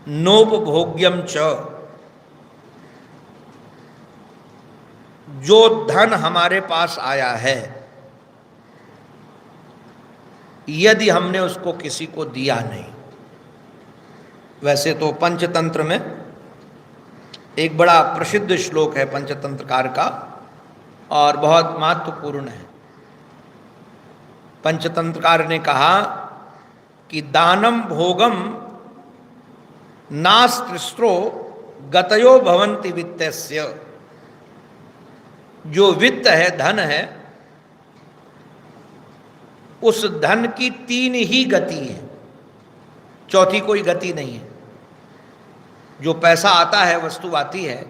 नोपभोग्यम च, जो धन हमारे पास आया है यदि हमने उसको किसी को दिया नहीं। वैसे तो पंचतंत्र में एक बड़ा प्रसिद्ध श्लोक है पंचतंत्रकार का और बहुत महत्वपूर्ण है। पंचतंत्रकार ने कहा कि दानम भोगम नास्त्रिस्त्रो गतयो भवन्ति वित्तस्य। जो वित्त है, धन है, उस धन की 3 ही गति है, चौथी कोई गति नहीं है। जो पैसा आता है, वस्तु आती है,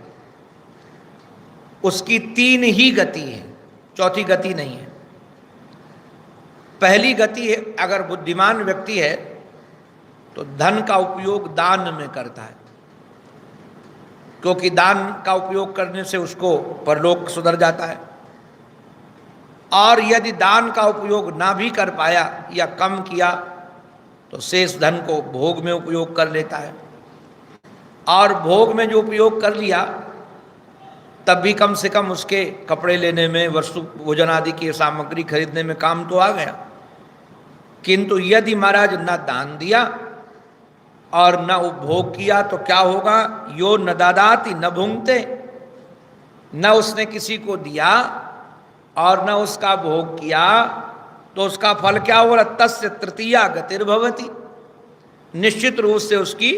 उसकी 3 ही गति है, चौथी गति नहीं है। पहली गति है, अगर बुद्धिमान व्यक्ति है तो धन का उपयोग दान में करता है, क्योंकि दान का उपयोग करने से उसको परलोक सुधर जाता है। और यदि दान का उपयोग ना भी कर पाया या कम किया तो शेष धन को भोग में उपयोग कर लेता है। और भोग में जो उपयोग कर लिया तब भी कम से कम उसके कपड़े लेने में, वस्तु भोजन आदि की सामग्री खरीदने में काम तो आ गया। किंतु यदि महाराज न दान दिया और न उपभोग किया तो क्या होगा? यो न दादाति न भुंक्ते, न उसने किसी को दिया और न उसका भोग किया तो उसका फल क्या होगा? तस्य तृतीया गतिर्भवति, निश्चित रूप से उसकी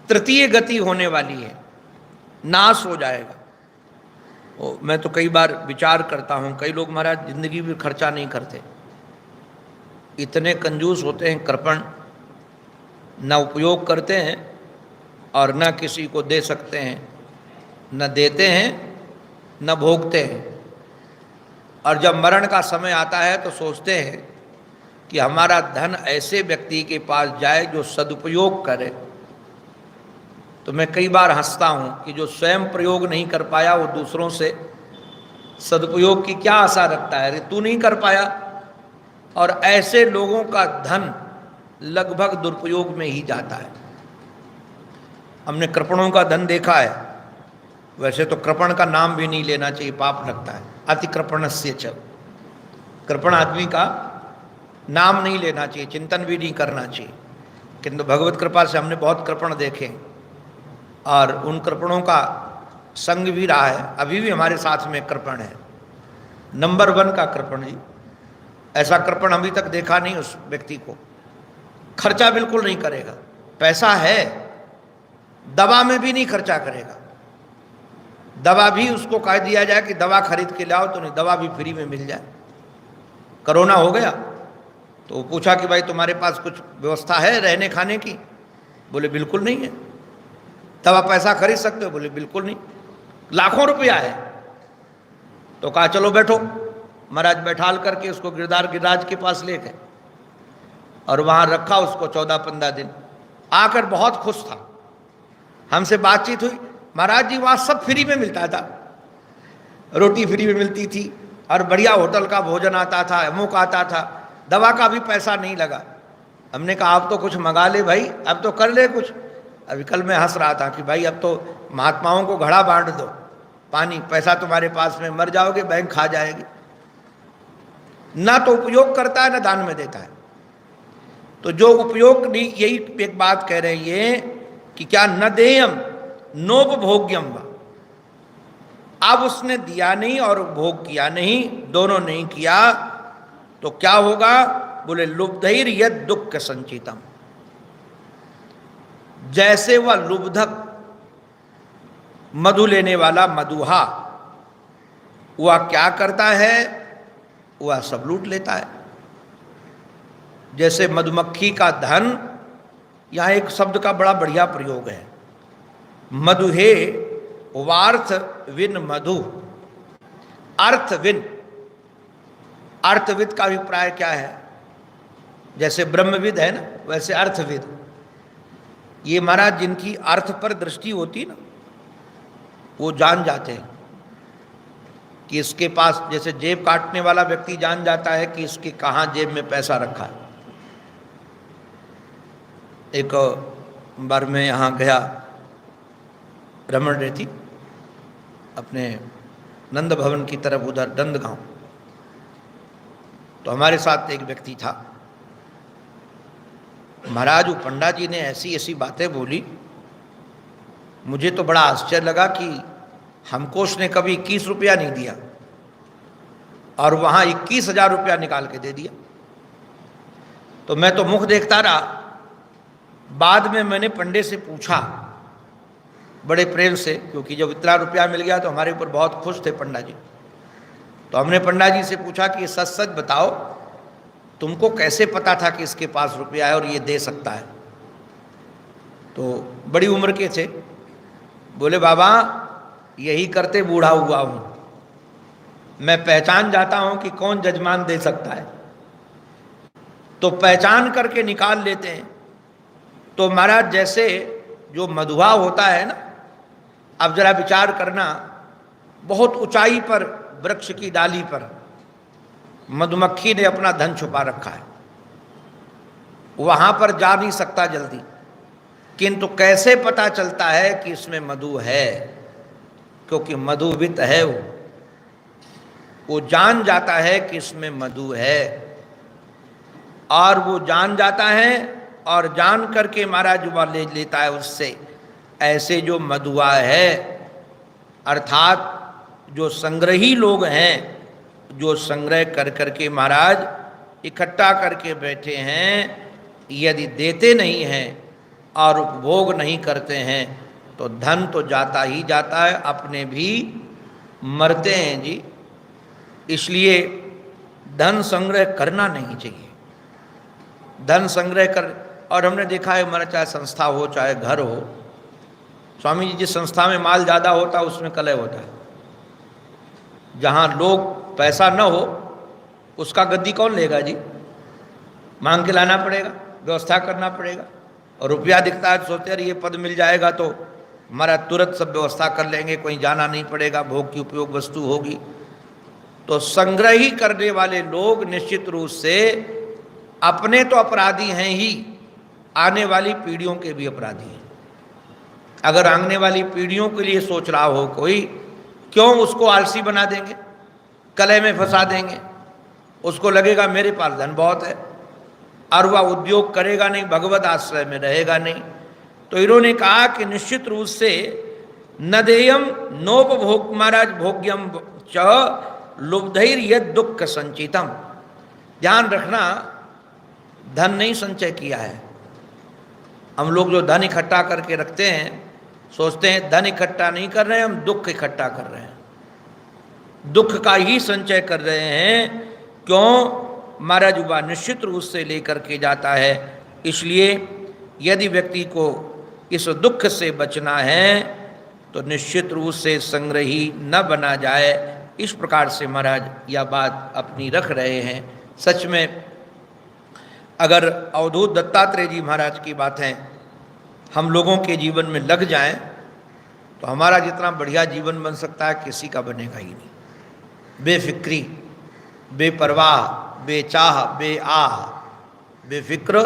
तृतीय गति होने वाली है, नाश हो जाएगा। मैं तो कई बार विचार करता हूँ, कई लोग महाराज जिंदगी में खर्चा नहीं करते, इतने कंजूस होते हैं, कृपण, न उपयोग करते हैं और न किसी को दे सकते हैं, न देते हैं न भोगते हैं। और जब मरण का समय आता है तो सोचते हैं कि हमारा धन ऐसे व्यक्ति के पास जाए जो सदुपयोग करे। तो मैं कई बार हंसता हूँ कि जो स्वयं प्रयोग नहीं कर पाया वो दूसरों से सदुपयोग की क्या आशा रखता है? अरे तू नहीं कर पाया। और ऐसे लोगों का धन लगभग दुरुपयोग में ही जाता है। हमने कृपणों का धन देखा है। वैसे तो कृपण का नाम भी नहीं लेना चाहिए, पाप लगता है। अति कृपणस्य च, कृपण आदमी का नाम नहीं लेना चाहिए, चिंतन भी नहीं करना चाहिए। किंतु भगवत कृपा से हमने बहुत कृपण देखे। और उन कृपणों का संग भी रहा है, अभी भी हमारे साथ में कृपण है, नंबर 1 का कृपण जी। ऐसा कृपण अभी तक देखा नहीं उस व्यक्ति को। खर्चा बिल्कुल नहीं करेगा, पैसा है, दवा में भी नहीं खर्चा करेगा। दवा भी उसको कह दिया जाए कि दवा खरीद के लाओ तो नहीं, दवा भी फ्री में मिल जाए। कोरोना हो गया तो पूछा कि भाई तुम्हारे पास कुछ व्यवस्था है रहने खाने की? बोले बिल्कुल नहीं है। दवा पैसा खरीद सकते हो? बोले बिल्कुल नहीं। लाखों रुपया है। तो कहा चलो बैठो। महाराज बैठाल करके उसको गिरिराज के पास ले गए और वहाँ रखा उसको 14-15 दिन। आकर बहुत खुश था, हमसे बातचीत हुई। महाराज जी वहाँ सब फ्री में मिलता था, रोटी फ्री में मिलती थी और बढ़िया होटल का भोजन आता था, अमुक आता था, दवा का भी पैसा नहीं लगा। हमने कहा आप तो कुछ मंगा ले भाई, अब तो कर ले कुछ। अभी कल मैं हंस रहा था कि भाई अब तो महात्माओं को घड़ा बांट दो, पानी पैसा तुम्हारे पास में, मर जाओगे बैंक खा जाएगी। ना तो उपयोग करता है ना दान में देता है। तो जो उपयोग नहीं, यही एक बात कह रहे हैं ये कि क्या न देयम नोपभोग्यम व, अब उसने दिया नहीं और भोग किया नहीं, दोनों नहीं किया तो क्या होगा? बोले लुब्धैर यद दुख संचितम, जैसे वह लुब्धक मधु लेने वाला मधुहा, वह क्या करता है? वह सब लूट लेता है। जैसे मधुमक्खी का धन, यहां एक शब्द का बड़ा बढ़िया प्रयोग है, मधुहे वार्थ विन मधु, अर्थविन। अर्थविद का अभिप्राय क्या है? जैसे ब्रह्मविद है ना, वैसे अर्थविद। ये महाराज जिनकी अर्थ पर दृष्टि होती ना, वो जान जाते हैं कि इसके पास, जैसे जेब काटने वाला व्यक्ति जान जाता है कि इसके कहाँ जेब में पैसा रखा है। एक बार मैं यहाँ गया, रमण रहती अपने नंद भवन की तरफ, उधर नंदगांव। तो हमारे साथ एक व्यक्ति था। महाराज वो पंडा जी ने ऐसी ऐसी बातें बोली, मुझे तो बड़ा आश्चर्य लगा कि हमको उसने कभी 21 रुपया नहीं दिया और वहाँ 21,000 रुपया निकाल के दे दिया। तो मैं तो मुख देखता रहा। बाद में मैंने पंडे से पूछा बड़े प्रेम से, क्योंकि जब इतना रुपया मिल गया तो हमारे ऊपर बहुत खुश थे पंडा जी। तो हमने पंडा जी से पूछा कि सच सच बताओ, तुमको कैसे पता था कि इसके पास रुपया है और ये दे सकता है? तो बड़ी उम्र के थे। बोले बाबा यही करते बूढ़ा हुआ हूं, मैं पहचान जाता हूं कि कौन जजमान दे सकता है, तो पहचान करके निकाल लेते हैं। तो महाराज जैसे जो मधुआ होता है ना, अब जरा विचार करना, बहुत ऊंचाई पर वृक्ष की डाली पर मधुमक्खी ने अपना धन छुपा रखा है, वहां पर जा नहीं सकता जल्दी, किंतु कैसे पता चलता है कि इसमें मधु है? क्योंकि मधुवित है वो जान जाता है कि इसमें मधु है, और वो जान जाता है और जान करके महाराज वह ले लेता है उससे। ऐसे जो मधुआ है, अर्थात जो संग्रही लोग हैं, जो संग्रह कर करके महाराज इकट्ठा करके बैठे हैं, यदि देते नहीं हैं और उपभोग नहीं करते हैं तो धन तो जाता ही जाता है, अपने भी मरते हैं जी। इसलिए धन संग्रह करना नहीं चाहिए। धन संग्रह कर, और हमने देखा है हमारा, चाहे संस्था हो चाहे घर हो, स्वामी जी जिस संस्था में माल ज़्यादा होता है उसमें कलह होता है। जहाँ लोग पैसा न हो उसका गद्दी कौन लेगा जी? मांग के लाना पड़ेगा, व्यवस्था करना पड़ेगा। और रुपया दिखता है तो सोचते हैं ये पद मिल जाएगा तो हमारा तुरंत सब व्यवस्था कर लेंगे, कहीं जाना नहीं पड़ेगा, भोग की उपयोग वस्तु होगी। तो संग्रह ही करने वाले लोग निश्चित रूप से अपने तो अपराधी हैं ही, आने वाली पीढ़ियों के भी अपराधी हैं। अगर आने वाली पीढ़ियों के लिए सोच रहा हो कोई, क्यों उसको आलसी बना देंगे, कलह में फंसा देंगे? उसको लगेगा मेरे पास धन बहुत है, और वह उद्योग करेगा नहीं, भगवत आश्रय में रहेगा नहीं। तो इन्होंने कहा कि निश्चित रूप से न देयम नोपभोग महाराज भोग्यम च लुब्धैर यद दुख संचितम। ध्यान रखना, धन नहीं संचय किया है। हम लोग जो धन इकट्ठा करके रखते हैं, सोचते हैं धन इकट्ठा नहीं कर रहे हैं, हम दुख इकट्ठा कर रहे हैं। दुख का ही संचय कर रहे हैं। क्यों? महाराज वह निश्चित रूप से लेकर के जाता है। इसलिए यदि व्यक्ति को इस दुख से बचना है तो निश्चित रूप से संग्रही न बना जाए। इस प्रकार से महाराज यह बात अपनी रख रहे हैं। सच में अगर अवधूत दत्तात्रेय जी महाराज की बातें हम लोगों के जीवन में लग जाएं तो हमारा जितना बढ़िया जीवन बन सकता है किसी का बनेगा ही नहीं। बेफिक्री, बेपरवाह, बेचाह, बेआह, बेफिक्र,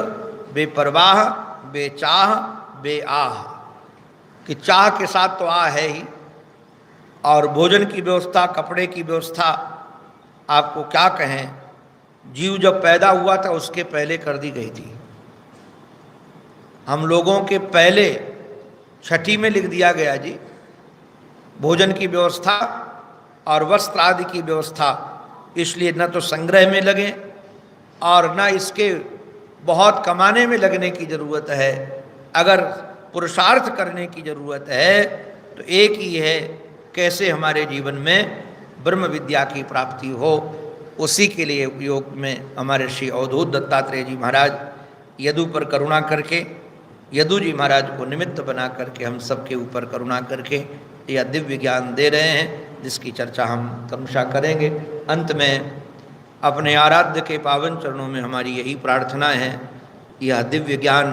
बेपरवाह, बेचाह, बेआह कि चाह के साथ तो आ है ही। और भोजन की व्यवस्था, कपड़े की व्यवस्था, आपको क्या कहें, जीव जब पैदा हुआ था उसके पहले कर दी गई थी। हम लोगों के पहले छठी में लिख दिया गया जी, भोजन की व्यवस्था और वस्त्र आदि की व्यवस्था। इसलिए न तो संग्रह में लगे और न इसके बहुत कमाने में लगने की ज़रूरत है। अगर पुरुषार्थ करने की ज़रूरत है तो एक ही है, कैसे हमारे जीवन में ब्रह्म विद्या की प्राप्ति हो। उसी के लिए उपयोग में हमारे श्री अवधूत दत्तात्रेय जी महाराज यदु पर करुणा करके, यदु जी महाराज को निमित्त बना करके हम सबके ऊपर करुणा करके यह दिव्य ज्ञान दे रहे हैं, जिसकी चर्चा हम क्रमशः करेंगे। अंत में अपने आराध्य के पावन चरणों में हमारी यही प्रार्थना है, यह दिव्य ज्ञान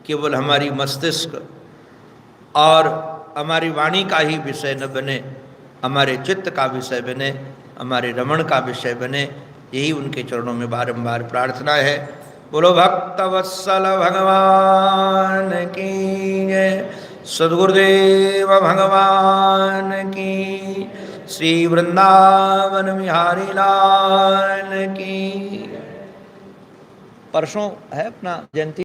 केवल हमारी मस्तिष्क और हमारी वाणी का ही विषय न बने, हमारे चित्त का विषय बने, हमारे रमण का विषय बने। यही उनके चरणों में बारंबार प्रार्थना है। बोलो भक्त वत्सल भगवान की जय, सद्गुरुदेव भगवान की, श्री वृंदावन बिहारी लाल की। परसों है अपना जयंती।